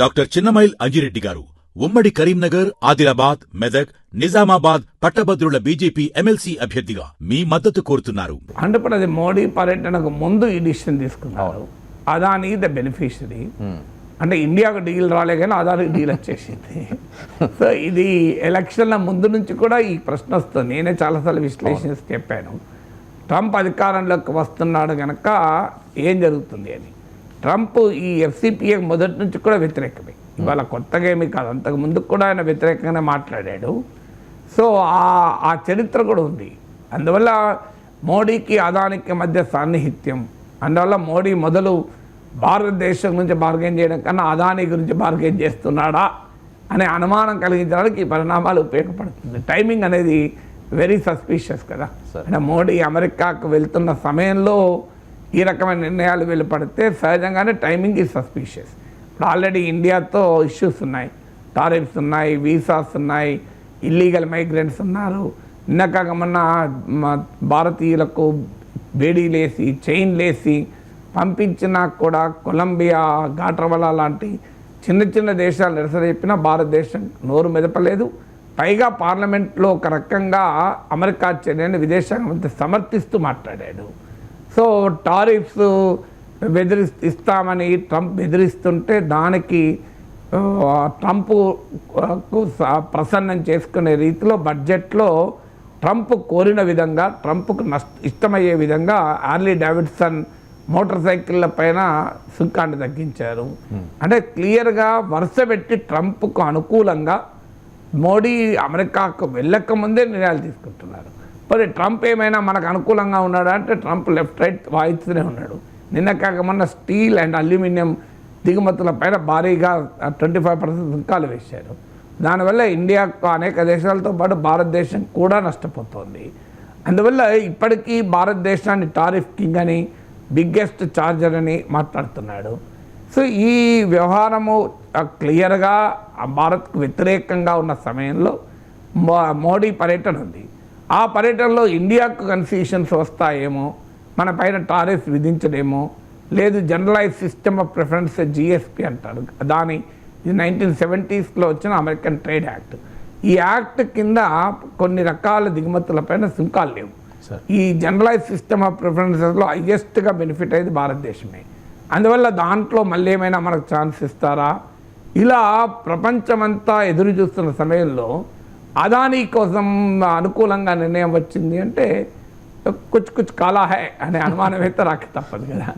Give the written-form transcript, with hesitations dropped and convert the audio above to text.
Doctor Chinnamail Anji Reddy గారు ఉమ్మడి కరీంనగర్, ఆదిలాబాద్, మెదక్, నిజామాబాద్ పట్టభద్రుల బీజేపీ ఎమ్మెల్సీ అభ్యర్థిగా మీ మద్దతు కోరుతున్నారు. అంటే ఇప్పుడు అది మోడీ పర్యటనకు ముందు ఈ డిసిషన్ తీసుకున్నారు. అదాని ద బెనిఫిషరీ, అంటే ఇండియాకు డీల్ రాలే కానీ అదానికి డీల్ వచ్చేసింది. సో ఇది ఎలక్షన్ల ముందు నుంచి కూడా ఈ ప్రశ్న వస్తుంది. నేనే చాలాసార్లు విశ్లేషించి చెప్పాను, ట్రంప్ అధికారంలోకి వస్తున్నాడు కనుక ఏం జరుగుతుంది అని. ట్రంప్ ఈ ఎఫ్సిపిఏ మొదటి నుంచి కూడా వ్యతిరేకమే, ఇవాళ కొత్తగా ఏమీ కాదు, అంతకు ముందు కూడా ఆయన వ్యతిరేకంగానే మాట్లాడాడు. సో ఆ చరిత్ర కూడా ఉంది. అందువల్ల మోడీకి అదానికి మధ్య సాన్నిహిత్యం, అందువల్ల మోడీ మొదలు భారతదేశం గురించి బార్గెన్ చేయడం కన్నా అదానీ గురించి బార్గెన్ చేస్తున్నాడా అనే అనుమానం కలిగించడానికి ఈ పరిణామాలు ఉపయోగపడుతుంది. టైమింగ్ అనేది వెరీ సస్పీషియస్ కదా. అంటే మోడీ అమెరికాకు వెళ్తున్న సమయంలో ఈ రకమైన నిర్ణయాలు వెలువడితే సహజంగానే టైమింగ్ ఈజ్ సస్పీషియస్. ఇప్పుడు ఆల్రెడీ ఇండియాతో ఇష్యూస్ ఉన్నాయి, టారిఫ్స్ ఉన్నాయి, వీసాస్ ఉన్నాయి, ఇల్లీగల్ మైగ్రెంట్స్ ఉన్నారు. నిన్నకాక మొన్న భారతీయులకు బేడీలేసి చైన్లేసి పంపించినా కూడా కొలంబియా, గాట్రవలా లాంటి చిన్న చిన్న దేశాలు నిరసన చెప్పినా భారతదేశం నోరు మెదపలేదు. పైగా పార్లమెంట్లో ఒక రకంగా అమెరికా చర్యని విదేశాంగ మంత్రి సమర్థిస్తూ మాట్లాడాడు. సో టారిఫ్స్ ఇస్తామని ట్రంప్ బెదిరిస్తుంటే దానికి ట్రంప్ ప్రసన్నం చేసుకునే రీతిలో బడ్జెట్లో ట్రంప్ కోరిన విధంగా, ట్రంప్కు ఇష్టమయ్యే విధంగా హార్లీ డేవిడ్సన్ మోటార్ సైకిళ్ళ పైన సుంకాన్ని తగ్గించారు. అంటే క్లియర్గా వరుస పెట్టి ట్రంప్కు అనుకూలంగా మోడీ అమెరికాకు వెళ్ళకముందే నిర్ణయాలు తీసుకుంటున్నారు. మరి ట్రంప్ ఏమైనా మనకు అనుకూలంగా ఉన్నాడా అంటే ట్రంప్ లెఫ్ట్ రైట్ వాయిస్తూనే ఉన్నాడు. నిన్న కాకమన్నా స్టీల్ అండ్ అల్యూమినియం దిగుమతుల పైన భారీగా 25% సుంకాలు వేశారు. దానివల్ల ఇండియాకు అనేక దేశాలతో పాటు భారతదేశం కూడా నష్టపోతుంది. అందువల్ల ఇప్పటికీ భారతదేశాన్ని టారిఫ్ కింగ్ అని, బిగ్గెస్ట్ ఛార్జర్ అని మాట్లాడుతున్నాడు. సో ఈ వ్యవహారము క్లియర్గా భారత్కు వ్యతిరేకంగా ఉన్న సమయంలో మోడీ పర్యటన ఉంది. ఆ పర్యటనలో ఇండియాకు కన్ఫ్యూషన్స్ వస్తాయేమో, మన పైన టారిఫ్ విధించడేమో, లేదు generalise system of preference GSP అంటారు దాని, ఇది 1970s వచ్చిన అమెరికన్ ట్రేడ్ యాక్ట్. ఈ యాక్ట్ కింద కొన్ని రకాల దిగుమతులపైన సుంకాలు లేవు. ఈ జనరలైజ్ సిస్టమ్ ఆఫ్ ప్రిఫరెన్సెస్లో హైయెస్ట్గా బెనిఫిట్ అయ్యేది భారతదేశమే. అందువల్ల దాంట్లో మళ్ళీ ఏమైనా మనకు ఛాన్స్ ఇస్తారా, ఇలా ప్రపంచమంతా ఎదురు చూస్తున్న సమయంలో అదానీ కోసం అనుకూలంగా నిర్ణయం వచ్చింది అంటే కుచ్ కాలా హై అనే అనుమానం అయితే రాక తప్పదు కదా.